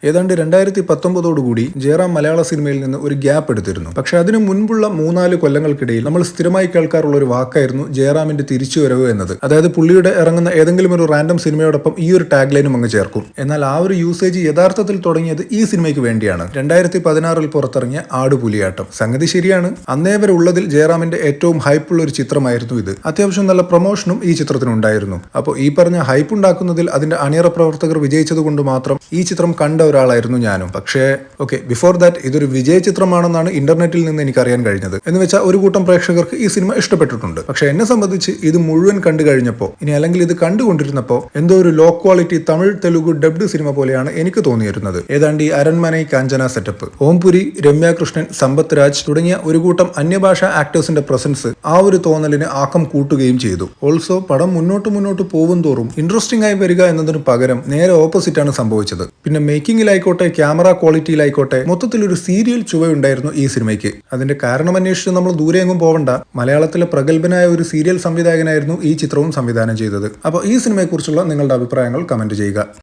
ഏതാണ്ട് 2019 ജയറാം മലയാള സിനിമയിൽ നിന്ന് ഒരു ഗ്യാപ്പ് എടുത്തിരുന്നു. പക്ഷെ അതിനു മുൻപുള്ള 3-4 കൊല്ലങ്ങൾക്കിടയിൽ നമ്മൾ സ്ഥിരമായി കേൾക്കാറുള്ള ഒരു വാക്കായിരുന്നു ജയറാമിന്റെ തിരിച്ചുവരവ് എന്നത്. അതായത് പുള്ളിയുടെ ഇറങ്ങുന്ന ഏതെങ്കിലും ഒരു റാൻഡം സിനിമയോടൊപ്പം ഈ ഒരു ടാഗ് ലൈനും അങ്ങ് ചേർക്കും. എന്നാൽ ആ ഒരു യൂസേജ് യഥാർത്ഥത്തിൽ തുടങ്ങിയത് ഈ സിനിമയ്ക്ക് വേണ്ടിയാണ്. 2016 പുറത്തിറങ്ങിയ ആടുപുലിയാട്ടം. സംഗതി ശരിയാണ്, അന്നേ വരെ ഉള്ളതിൽ ജയറാമിന്റെ ഏറ്റവും ഹൈപ്പുള്ള ഒരു ചിത്രമായിരുന്നു ഇത്. അത്യാവശ്യം നല്ല പ്രൊമോഷനും ഈ ചിത്രത്തിനുണ്ടായിരുന്നു. അപ്പോൾ ഈ പറഞ്ഞ ഹൈപ്പ് ഉണ്ടാക്കുന്നതിൽ അതിന്റെ അണിയറ പ്രവർത്തകർ വിജയിച്ചത് കൊണ്ട് മാത്രം ഈ ചിത്രം കണ്ട ഒരാളായിരുന്നു ഞാനും. പക്ഷേ ബിഫോർ ദാറ്റ് ഇതൊരു വിജയ ചിത്രമാണെന്നാണ് ഇന്റർനെറ്റിൽ നിന്ന് എനിക്ക് അറിയാൻ കഴിഞ്ഞത്. എന്ന് വെച്ചാൽ ഒരു കൂട്ടം പ്രേക്ഷകർക്ക് ഈ സിനിമ ഇഷ്ടപ്പെട്ടിട്ടുണ്ട്. പക്ഷെ എന്നെ സംബന്ധിച്ച് ഇത് മുഴുവൻ കണ്ടു കഴിഞ്ഞപ്പോൾ, ഇനി അല്ലെങ്കിൽ ഇത് കണ്ടുകൊണ്ടിരുന്നപ്പോൾ എന്തോ ഒരു low quality Tamil Telugu dubbed cinema പോലെയാണ് എനിക്ക് തോന്നിയിരുന്നത്. ഏതാണ്ട് ഈ അരൺമനൈ കാഞ്ചന സെറ്റപ്പ്. ഓംപുരി, രമ്യ കൃഷ്ണൻ, സമ്പത്ത് രാജ് തുടങ്ങിയ ഒരു കൂട്ടം അന്യഭാഷാ ആക്ടേഴ്സിന്റെ പ്രസൻസ് ആ ഒരു തോന്നലിന് ആക്കം കൂട്ടുകയും ചെയ്തു. ഓൾസോ പടം മുന്നോട്ട് പോകും തോറും ഇൻട്രസ്റ്റിംഗ് ആയി വരിക എന്നതിന് പകരം നേരെ ഓപ്പോസിറ്റ് ആണ് സംഭവിച്ചത്. പിന്നെ മേക്കിംഗിലായിക്കോട്ടെ, ക്യാമറ ക്വാളിറ്റിയിലായിക്കോട്ടെ, മൊത്തത്തിൽ ഒരു സീരിയൽ ചുവയുണ്ടായിരുന്നു ഈ സിനിമയ്ക്ക്. അതിന്റെ കാരണം അന്വേഷിച്ച് നമ്മൾ ദൂരെ എങ്ങും പോവണ്ട. മലയാളത്തിലെ പ്രഗത്ഭനായ ഒരു സീരിയൽ സംവിധായകനായിരുന്നു ഈ ചിത്രവും സംവിധാനം ചെയ്തത്. അപ്പോൾ ഈ സിനിമയെക്കുറിച്ചുള്ള നിങ്ങളുടെ അഭിപ്രായങ്ങൾ കമന്റ് ചെയ്യുക.